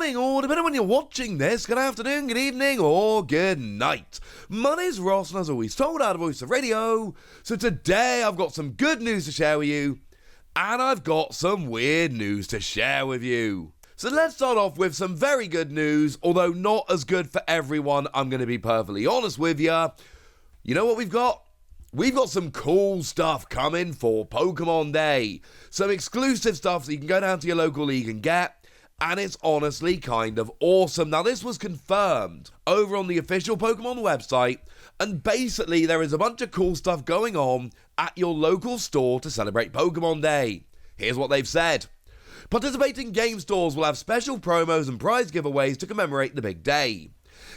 morning, or depending on when you're watching this, good afternoon, good evening, or good night. My name's Ross, and as always, told out of Voice of Radio. So today I've got some good news to share with you, and I've got some weird news to share with you. So let's start off with some very good news, although not as good for everyone, I'm going to be perfectly honest with you. You know what we've got? We've got some cool stuff coming for Pokemon Day. Some exclusive stuff that you can go down to your local league and get. And it's honestly kind of awesome. Now, this was confirmed over on the official Pokemon website. And basically, there is a bunch of cool stuff going on at your local store to celebrate Pokemon Day. Here's what they've said. Participating game stores will have special promos and prize giveaways to commemorate the big day.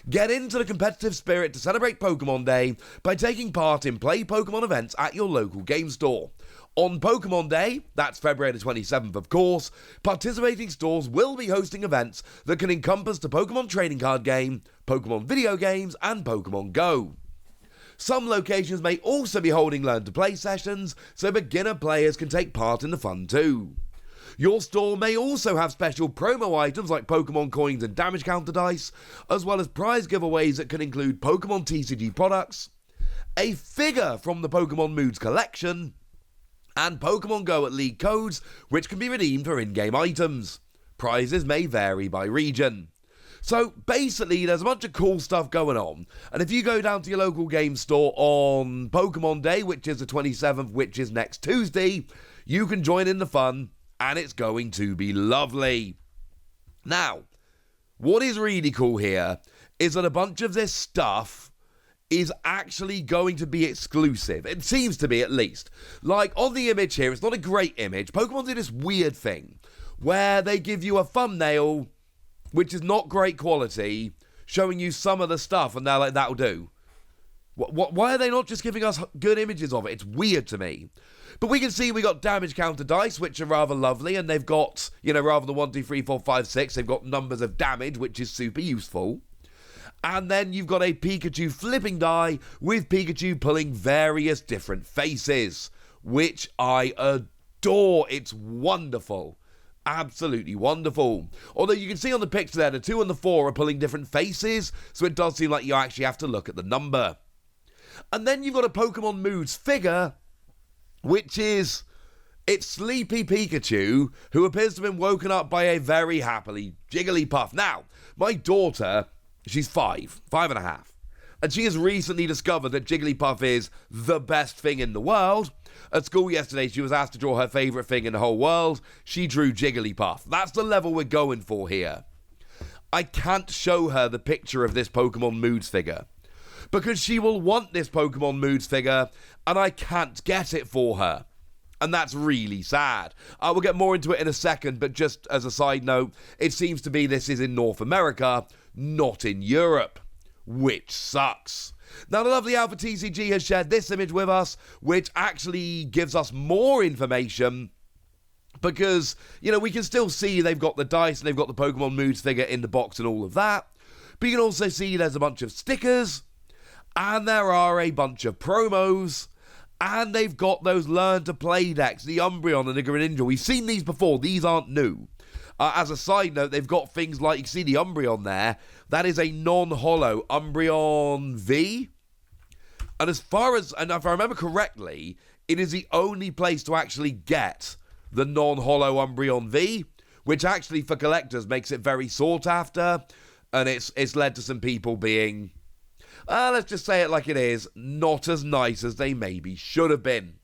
Get into the competitive spirit to celebrate Pokemon Day by taking part in Play Pokemon events at your local game store. On Pokemon Day, that's February the 27th of course, participating stores will be hosting events that can encompass the Pokemon trading card game, Pokemon video games, and Pokemon Go. Some locations may also be holding Learn to Play sessions, so beginner players can take part in the fun too. Your store may also have special promo items like Pokemon coins and damage counter dice, as well as prize giveaways that can include Pokemon TCG products, a figure from the Pokemon Moods collection, and Pokemon Go at League codes, which can be redeemed for in-game items. Prizes may vary by region. So basically, there's a bunch of cool stuff going on, and if you go down to your local game store on Pokemon Day, which is the 27th, which is next Tuesday, you can join in the fun, and it's going to be lovely. Now, what is really cool here is that a bunch of this stuff is actually going to be exclusive. It seems to be, at least. Like, on the image here, it's not a great image. Pokemon do this weird thing where they give you a thumbnail, which is not great quality, showing you some of the stuff, and they're like, that'll do. Why are they not just giving us good images of it? It's weird to me. But we can see we got damage counter dice, which are rather lovely, and they've got, rather than 1, 2, 3, 4, 5, 6, they've got numbers of damage, which is super useful. And then you've got a Pikachu flipping die with Pikachu pulling various different faces, which I adore. It's wonderful. Absolutely wonderful. Although you can see on the picture there, the 2 and the 4 are pulling different faces, so it does seem like you actually have to look at the number. And then you've got a Pokemon Moods figure, which is, it's Sleepy Pikachu, who appears to have been woken up by a very happily Jigglypuff. Now, my daughter, she's 5.5, and she has recently discovered that Jigglypuff is the best thing in the world. At school yesterday, she was asked to draw her favourite thing in the whole world. She drew Jigglypuff. That's the level we're going for here. I can't show her the picture of this Pokemon Moods figure, because she will want this Pokemon Moods figure, and I can't get it for her. And that's really sad. We'll get more into it in a second, but just as a side note, it seems to be this is in North America, not in Europe, which sucks. Now, the lovely Alpha TCG has shared this image with us, which actually gives us more information, because, we can still see they've got the dice and they've got the Pokemon Moods figure in the box and all of that. But you can also see there's a bunch of stickers, and there are a bunch of promos, and they've got those Learn to Play decks, the Umbreon and the Greninja. We've seen these before, these aren't new. As a side note, they've got things like, you can see the Umbreon there, that is a non-holo Umbreon V. And if I remember correctly, it is the only place to actually get the non-holo Umbreon V, which actually for collectors makes it very sought after, and it's led to some people being, let's just say it like it is, not as nice as they maybe should have been.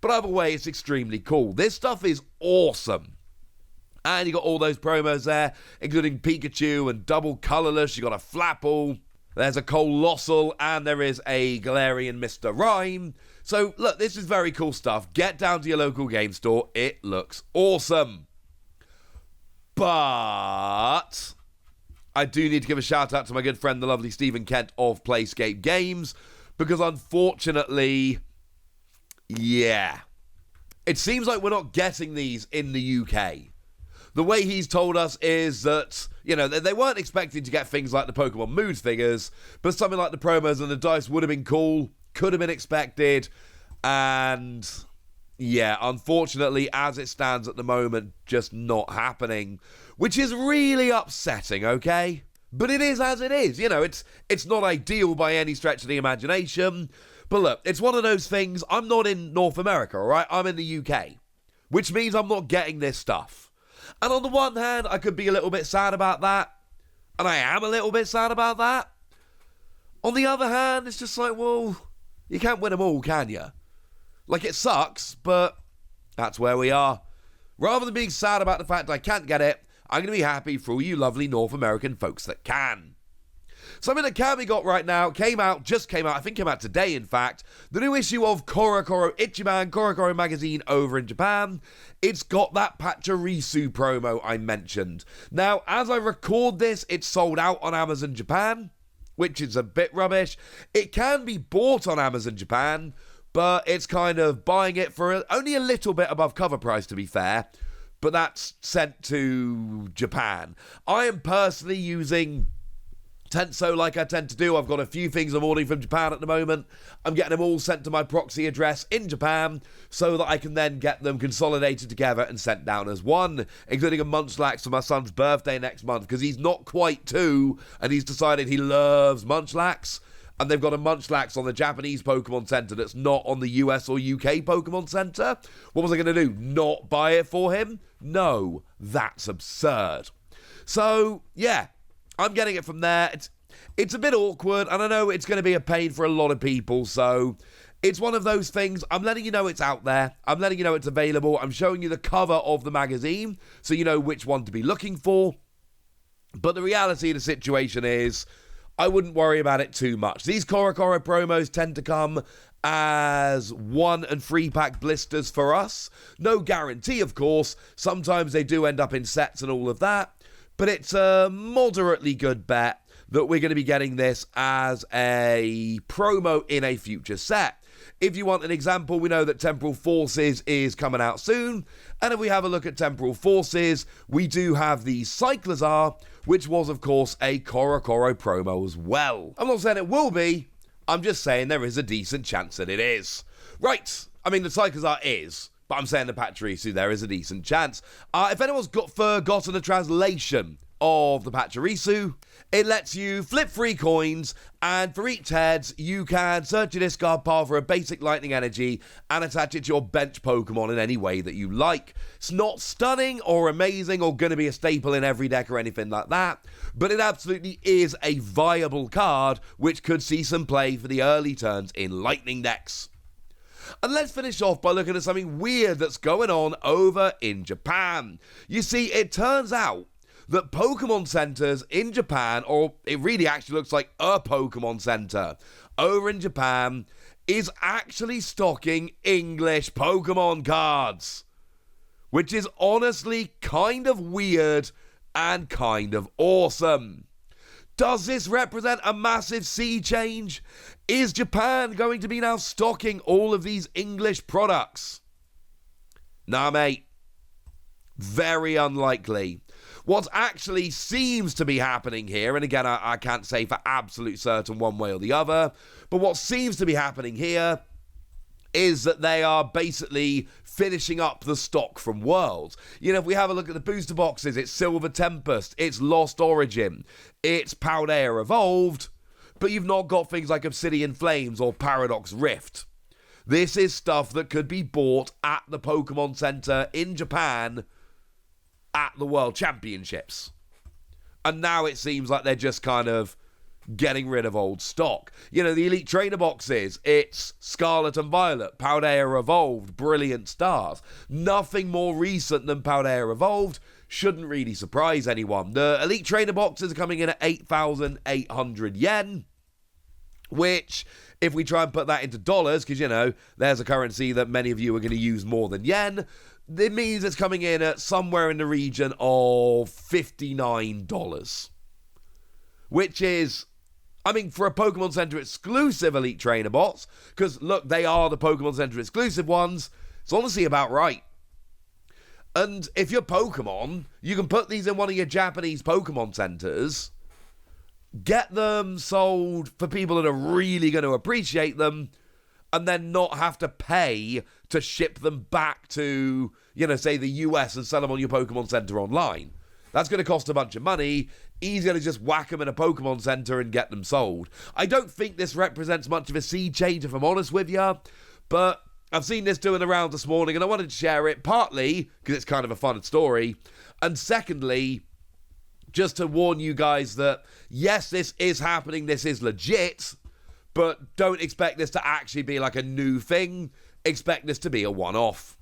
But either way, it's extremely cool. This stuff is awesome. And you got all those promos there, including Pikachu and Double Colorless. You got a Flapple, there's a Colossal, and there is a Galarian Mr. Rhyme. So, look, this is very cool stuff. Get down to your local game store. It looks awesome. But I do need to give a shout out to my good friend, the lovely Stephen Kent of Playscape Games, because unfortunately, it seems like we're not getting these in the UK. The way he's told us is that, they weren't expecting to get things like the Pokemon Moods figures, but something like the promos and the dice would have been cool, could have been expected, and Yeah, unfortunately, as it stands at the moment, just not happening, which is really upsetting, okay? But it is as it is, you know, it's not ideal by any stretch of the imagination, but look, it's one of those things. I'm not in North America, alright? I'm in the UK, which means I'm not getting this stuff. And on the one hand, I could be a little bit sad about that, and I am a little bit sad about that. On the other hand, it's just like, well, you can't win them all, can you? Like, it sucks, but that's where we are. Rather than being sad about the fact I can't get it, I'm going to be happy for all you lovely North American folks that can. Something that can be got right now just came out, I think came out today, in fact, the new issue of Korokoro Ichiban Korokoro magazine over in Japan. It's got that Pachirisu promo I mentioned. Now, as I record this, it's sold out on Amazon Japan, which is a bit rubbish. It can be bought on Amazon Japan, but it's kind of buying it for only a little bit above cover price, to be fair. But that's sent to Japan. I am personally using Tenso like I tend to do. I've got a few things I'm ordering from Japan at the moment. I'm getting them all sent to my proxy address in Japan so that I can then get them consolidated together and sent down as one, including a Munchlax for my son's birthday next month, because he's not quite 2 and he's decided he loves Munchlax. And they've got a Munchlax on the Japanese Pokemon Center that's not on the US or UK Pokemon Center. What was I going to do? Not buy it for him? No, that's absurd. So, yeah, I'm getting it from there. It's a bit awkward, and I know it's going to be a pain for a lot of people, so it's one of those things. I'm letting you know it's out there. I'm letting you know it's available. I'm showing you the cover of the magazine, so you know which one to be looking for. But the reality of the situation is, I wouldn't worry about it too much. These Korokoro promos tend to come as 1 and 3 pack blisters for us. No guarantee, of course. Sometimes they do end up in sets and all of that. But it's a moderately good bet that we're going to be getting this as a promo in a future set. If you want an example, we know that Temporal Forces is coming out soon. And if we have a look at Temporal Forces, we do have the Cyclizar, which was, of course, a Korokoro promo as well. I'm not saying it will be. I'm just saying there is a decent chance that it is. Right. I mean, the Cyclizar is. But I'm saying the Pachirisu, there is a decent chance. If anyone's forgotten the translation of the Pachirisu, it lets you flip 3 coins, and for each heads, you can search your discard pile for a basic lightning energy and attach it to your bench Pokemon in any way that you like. It's not stunning or amazing or going to be a staple in every deck or anything like that, but it absolutely is a viable card which could see some play for the early turns in lightning decks. And let's finish off by looking at something weird that's going on over in Japan. You see, it turns out that Pokemon centers in Japan, or it really actually looks like a Pokemon center over in Japan, is actually stocking English Pokemon cards. Which is honestly kind of weird and kind of awesome. Does this represent a massive sea change? Is Japan going to be now stocking all of these English products? Nah, mate. Very unlikely. What actually seems to be happening here, and again, I can't say for absolute certain one way or the other, but what seems to be happening here is that they are basically finishing up the stock from Worlds. You know, if we have a look at the booster boxes, it's Silver Tempest, it's Lost Origin, it's Paldea Evolved, but you've not got things like Obsidian Flames or Paradox Rift. This is stuff that could be bought at the Pokemon Center in Japan at the World Championships. And now it seems like they're just kind of getting rid of old stock. You know, the Elite Trainer boxes, it's Scarlet and Violet, Paldea Evolved, Brilliant Stars. Nothing more recent than Paldea Evolved. Shouldn't really surprise anyone. The Elite Trainer boxes are coming in at 8,800 yen, which, if we try and put that into dollars, because, you know, there's a currency that many of you are going to use more than yen, it means it's coming in at somewhere in the region of $59. Which is, I mean, for a Pokemon Center exclusive Elite Trainer box, because look, they are the Pokemon Center exclusive ones, it's honestly about right. And if you're Pokemon, you can put these in one of your Japanese Pokemon Centers, get them sold for people that are really going to appreciate them, and then not have to pay to ship them back to, say the US and sell them on your Pokemon Center online. That's going to cost a bunch of money. Easier to just whack them in a Pokemon Center and get them sold. I don't think this represents much of a sea change, if I'm honest with you, but I've seen this doing the rounds this morning and I wanted to share it, partly because it's kind of a fun story, and secondly, just to warn you guys that, yes, this is happening, this is legit, but don't expect this to actually be like a new thing. Expect this to be a one-off.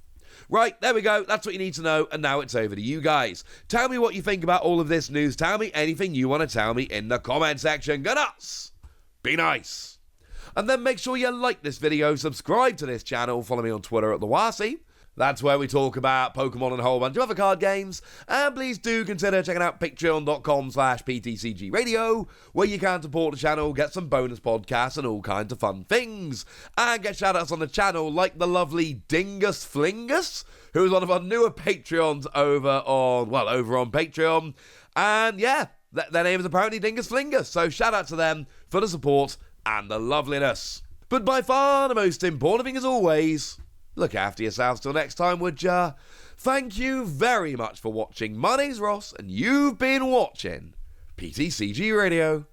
Right, there we go. That's what you need to know, and now it's over to you guys. Tell me what you think about all of this news. Tell me anything you want to tell me in the comment section. Go nuts! Be nice! And then make sure you like this video, subscribe to this channel, follow me on Twitter at TheWasi. That's where we talk about Pokemon and a whole bunch of other card games. And please do consider checking out patreon.com/PTCGradio, where you can support the channel, get some bonus podcasts and all kinds of fun things. And get shoutouts on the channel like the lovely Dingus Flingus, who is one of our newer Patreons over on Patreon. And yeah, their name is apparently Dingus Flingus. So shout out to them for the support and the loveliness. But by far the most important thing as always, look after yourselves till next time, would ya? Thank you very much for watching. My name's Ross, and you've been watching PTCG Radio.